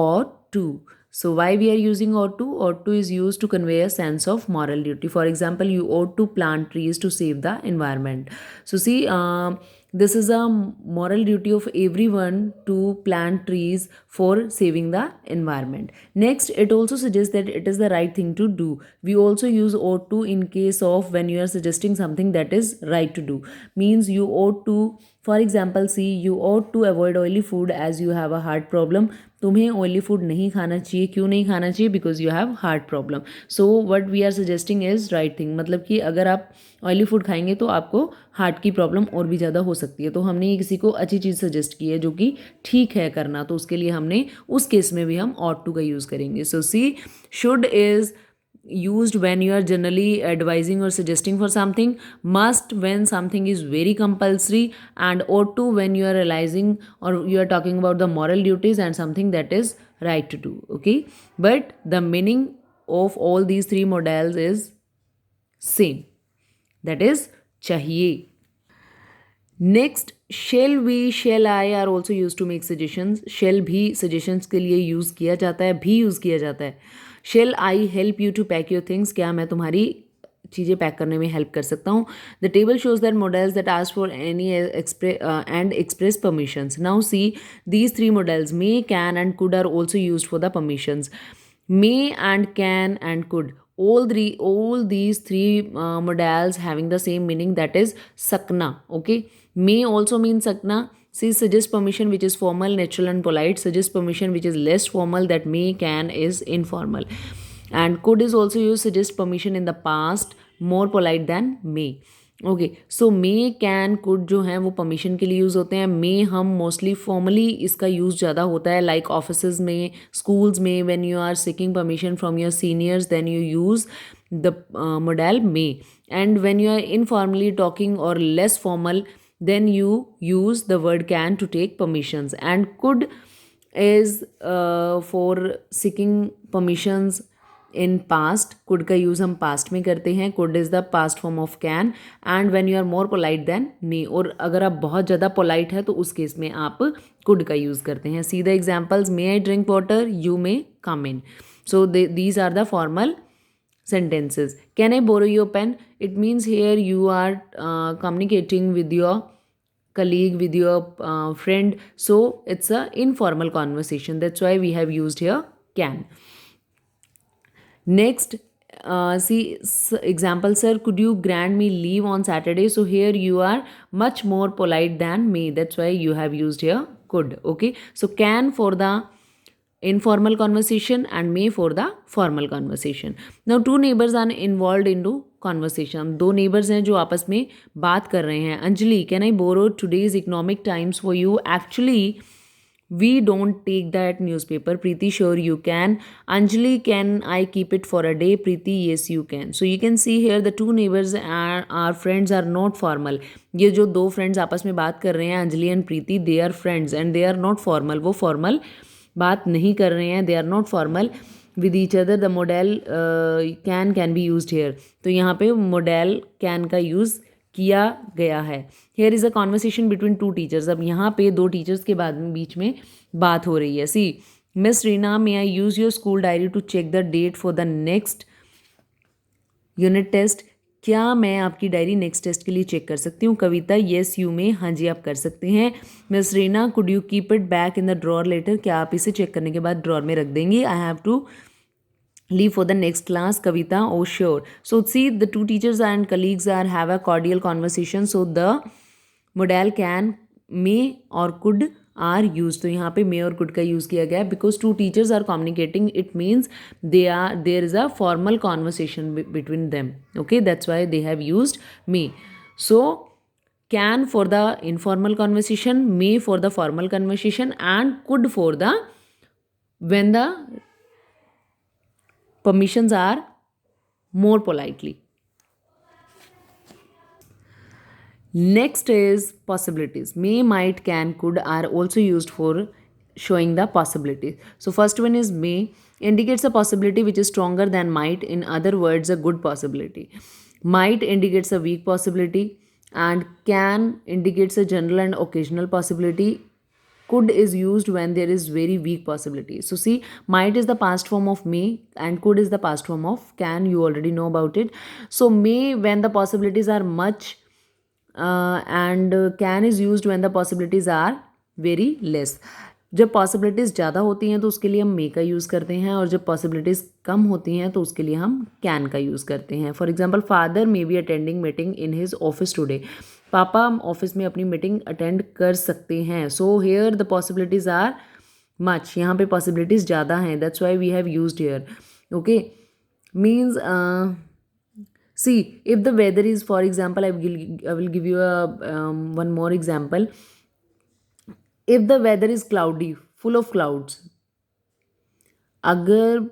ought to. So why we are using ought to? Ought to is used to convey a sense of moral duty. For example, you ought to plant trees to save the environment. So see, this is a moral duty of everyone to plant trees for saving the environment. Next, it also suggests that it is the right thing to do. We also use ought to in case of when you are suggesting something that is right to do. Means you ought to, for example, see, you ought to avoid oily food as you have a heart problem. तुम्हें oily food नहीं खाना चाहिए. क्यों नहीं खाना चाहिए? Because you have heart problem. So what we are suggesting is right thing. मतलब कि अगर आप ऑयली फूड खाएंगे तो आपको हार्ट की प्रॉब्लम और भी ज़्यादा हो सकती है. तो हमने ये किसी को अच्छी चीज़ सजेस्ट की है जो कि ठीक है करना, तो उसके लिए हमने उस केस में भी हम ought to का यूज़ करेंगे. सो सी, should is used when you are generally advising or suggesting for something, must when something is very compulsory, and ought to when you are realizing or you are talking about the moral duties and something that is right to do. Okay, but the meaning of all these three models is same, that is chahiye. Next, shall we shall I are also use to make suggestions. Shall भी suggestions के लिए use किया जाता है, भी use किया जाता है. Shall I help you to pack your things. क्या मैं तुम्हारी चीज़ें पैक करने में हेल्प कर सकता हूँ. The table shows that models that ask for any and express permissions. Now see, these three models may, can and could are also use for the permissions. May and can and could, all these three modals having the same meaning, that is sakna. Okay, may also means sakna. See, suggest permission which is formal, natural and polite. Suggest permission which is less formal, that may, can is informal. And could is also used suggest permission in the past, more polite than may. Okay, so may, can, could जो हैं वो permission के लिए use होते हैं. मे हम mostly formally इसका use ज़्यादा होता है, लाइक ऑफिस में, स्कूल्स में. When you are seeking permission from your seniors then you use the modal may. And when you are informally talking or less formal, then you use the word can to take permissions. And could is for seeking permissions in past. could का use हम past में करते हैं. could is the past form of can. and when you are more polite than may, और अगर आप बहुत ज़्यादा polite है तो उस केस में आप could का use करते हैं. see the examples, may I drink water, you may come in. so these are the formal sentences. Can I borrow your pen? It means here you are communicating with your colleague, with your friend. So it's a informal conversation. That's why we have used here can. Next, see example, sir, could you grant me leave on Saturday? So here you are much more polite than me. That's why you have used here could. Okay, so can for the informal conversation and may for the formal conversation. Now two neighbors are involved into conversation. दो neighbors हैं जो आपस में बात कर रहे हैं. Anjali, can I borrow today's economic times for you? Actually we don't take that newspaper. Preeti, sure you can. Anjali, can I keep it for a day? Preeti, yes you can. So you can see here the two neighbors are friends, are not formal. ये जो दो friends आपस में बात कर रहे हैं, Anjali and Preeti, they are friends and they are not formal. वो formal बात नहीं कर रहे हैं, they are not formal with each other. The model can be used here. तो यहाँ पे मॉडल कैन का यूज़ किया गया है. Here is a conversation between two teachers. अब यहाँ पे दो टीचर्स के बाद में बीच में बात हो रही है. See, miss Reena, may I use your school diary to check the date for the next unit test. क्या मैं आपकी डायरी नेक्स्ट टेस्ट के लिए चेक कर सकती हूँ? कविता, येस यू में, हाँ जी आप कर सकते हैं. Miss Reena, could you keep it back in the drawer later. क्या आप इसे चेक करने के बाद ड्रॉर में रख देंगी? I have to leave for the next class. Kavita, oh sure. So see, the two teachers and colleagues are have a cordial conversation. So the model can, may or could are use. तो यहाँ पे मे or could का use किया गया है because two teachers are communicating. It means there is a formal conversation between them. Okay, that's why they have used may. So can for the informal conversation, may for the formal conversation, and could for the when the permissions are more politely. Next is possibilities. May, might, can, could are also used for showing the possibilities. So first one is may, indicates a possibility which is stronger than might. In other words, a good possibility. Might indicates a weak possibility, and can indicates a general and occasional possibility. could is used when there is very weak possibility. So see, might is the past form of may and could is the past form of can. You already know about it. So may when the possibilities are much, and can is used when the possibilities are very less. जब possibilities ज़्यादा होती हैं तो उसके लिए हम मे का use करते हैं, और जब पॉसिबिलिटीज़ कम होती हैं तो उसके लिए हम कैन का यूज़ करते हैं. For example, father may be attending meeting in his office today. पापा ऑफिस में अपनी मीटिंग अटेंड कर सकते हैं. So here the possibilities are much. यहाँ पे पॉसिबिलिटीज़ ज़्यादा हैं, that's why we have used here. Okay, means see, if the weather is, for example, I will give you one more example. If the weather is cloudy, full of clouds, अगर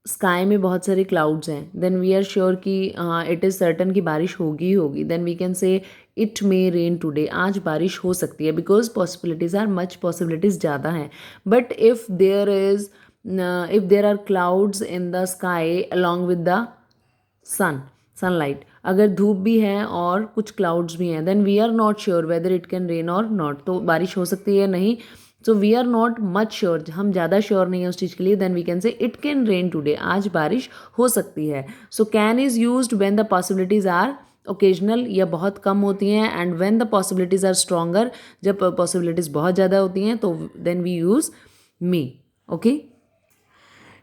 sky में बहुत सारे clouds हैं, then we are sure कि हाँ it is certain कि बारिश होगी ही होगी. Then we can say it may rain today. आज बारिश हो सकती है, because possibilities are much, possibilities ज़्यादा हैं. But if there are clouds in the sky along with the sunlight, अगर धूप भी है और कुछ क्लाउड्स भी हैं, then we are not sure whether it can rain और नॉट. तो बारिश हो सकती है या नहीं. So we are not much sure, हम ज़्यादा श्योर नहीं है उस चीज़ के लिए. Then we can say it can rain today, आज बारिश हो सकती है. So can is used when the possibilities are occasional या बहुत कम होती हैं, and when the possibilities are stronger, जब पॉसिबिलिटीज़ बहुत ज़्यादा होती हैं तो then we use may. Okay,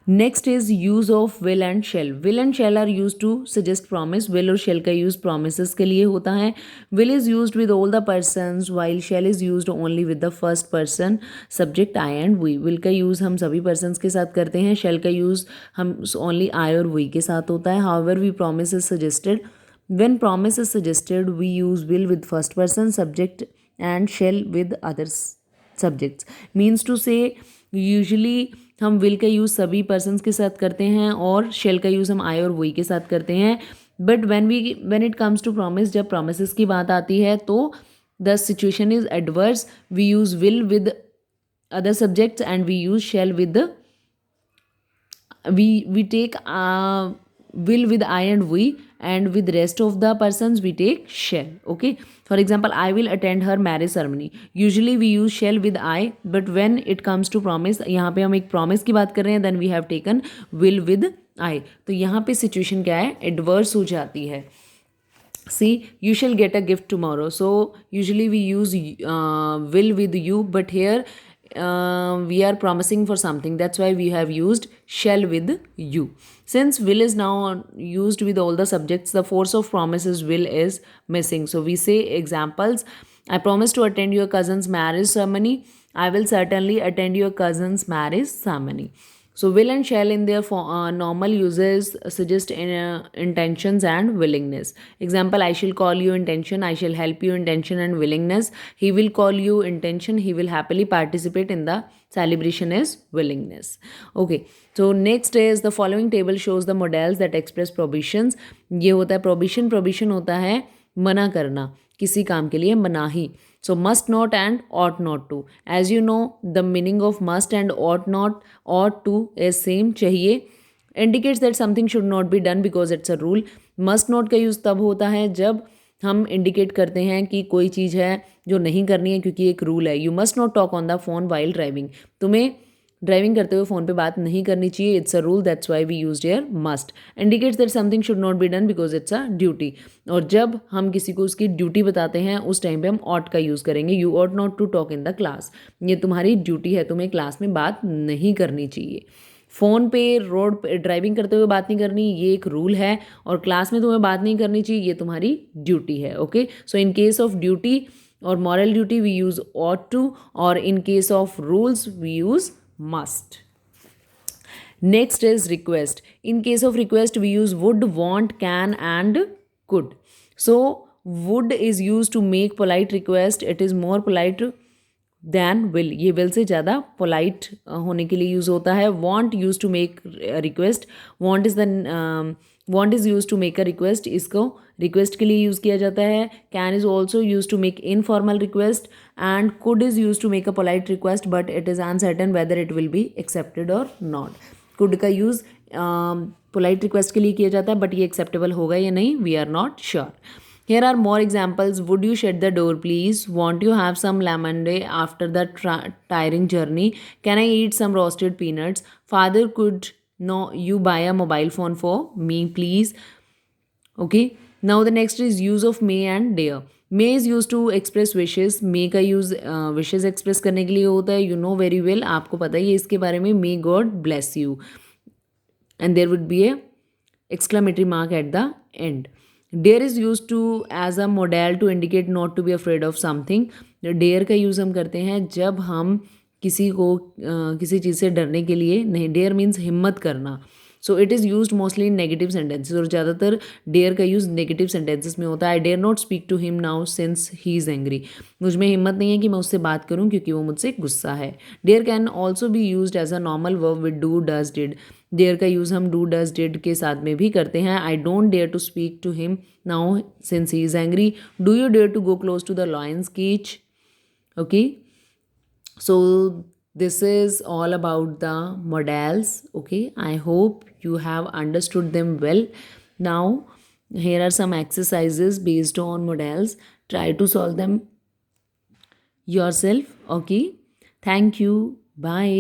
next is use of will and shall. Will and shall are use to suggest promise. Will और शेल का यूज प्रोमिस के लिए होता है. Will is use with all the persons, while shall is use only with the first person subject I and we. Will का use हम सभी persons के साथ करते हैं. शेल का यूज हम ओनली आई और वी के साथ होता है. However we promise is suggested. When promise is suggested we use will with first person subject and shall with others subjects. Means to say usually हम विल का use सभी persons के साथ करते हैं और शेल का यूज़ हम आई और वी के साथ करते हैं. But when it comes to promise, जब प्रॉमिसेस की बात आती है तो the situation is adverse. We use will with other subjects and we use shall with we take will with I and we, and with rest of the persons we take shall. Okay, for example, I will attend her marriage ceremony. Usually we use shall with I, but when it comes to promise, यहाँ पे हम एक promise की बात कर रहे हैं, then we have taken will with I. तो यहाँ पे situation क्या है, adverse हो जाती है. See, you shall get a gift tomorrow. So usually we use will with you, but here we are promising for something, that's why we have used shall with you. Since will is now used with all the subjects, the force of promises will is missing. So we say examples: I promise to attend your cousin's marriage ceremony. I will certainly attend your cousin's marriage ceremony. So will and shall in their normal uses suggest intentions and willingness. Example, I shall call you intention, I shall help you intention and willingness. He will call you intention, he will happily participate in the celebration is willingness. Okay, so next is the following table shows the models that express prohibitions. ये होता है prohibition. prohibition होता है मना करना, किसी काम के लिए मनाही. So must not and ought not to. As you know, the meaning of must and ought to is same. चाहिए indicates that something should not be done because it's a rule. Must not का use तब होता है जब हम indicate करते हैं कि कोई चीज़ है जो नहीं करनी है क्योंकि एक रूल है. You must not talk on the phone while driving. तुम्हें ड्राइविंग करते हुए फ़ोन पे बात नहीं करनी चाहिए. It's a rule, that's why we used here must. Indicates that something should not be done because it's a duty. और जब हम किसी को उसकी ड्यूटी बताते हैं उस टाइम पे हम ऑट का यूज़ करेंगे. You ought not to talk in the class. ये तुम्हारी ड्यूटी है, तुम्हें क्लास में बात नहीं करनी चाहिए. फ़ोन पे रोड पे ड्राइविंग करते हुए बात नहीं करनी, ये एक रूल है. और क्लास में तुम्हें बात नहीं करनी चाहिए, ये तुम्हारी ड्यूटी है. Okay, so in case of duty और moral duty we use ought to, और in case of rules we use must. Next is request. In case of request we use would, want, can and could. So would is used to make polite request. It is more polite than will. ये will से ज़्यादा polite होने के लिए use होता है. want used to make a request. want is used to make a request. इसको request के लिए यूज़ किया जाता है. Can is also use to make informal request, and could is use to make a polite request but it is uncertain whether it will be accepted और not. Could का use polite request के लिए किया जाता है but ये acceptable होगा या नहीं, we are not sure. Here are more examples. Would you shut the door, please? Want you have some lemonade after the tiring journey? Can I eat some roasted peanuts? Father, could no you buy a mobile phone for me, please? Okay. Now the next is use of may and dare. May is used to express wishes. May का use wishes express करने के लिए होता है. You know very well. आपको पता ही है इसके बारे में. May God bless you. And there would be a exclamatory mark at the end. Dare is used to as a modal to indicate not to be afraid of something. Dare का use हम करते हैं जब हम किसी को किसी चीज़ से डरने के लिए नहीं. डेयर मीन्स हिम्मत करना. So it is use mostly in negative sentences और ज़्यादातर डेयर का यूज़ नेगेटिव सेंटेंसेस में होता है. I dare not speak to him now since he is angry. मुझ में हिम्मत नहीं है कि मैं उससे बात करूं क्योंकि वो मुझसे गुस्सा है. Dare can also be use as a normal verb with do does did. Dare का यूज़ हम डू डज डिड के साथ में भी करते हैं. I don't dare to speak to him now since he is angry. Do you dare to go close to the lions cage. Okay, so this is all about the modals. Okay, I hope you have understood them well. Now here are some exercises based on modals. Try to solve them yourself. Okay, thank you. Bye.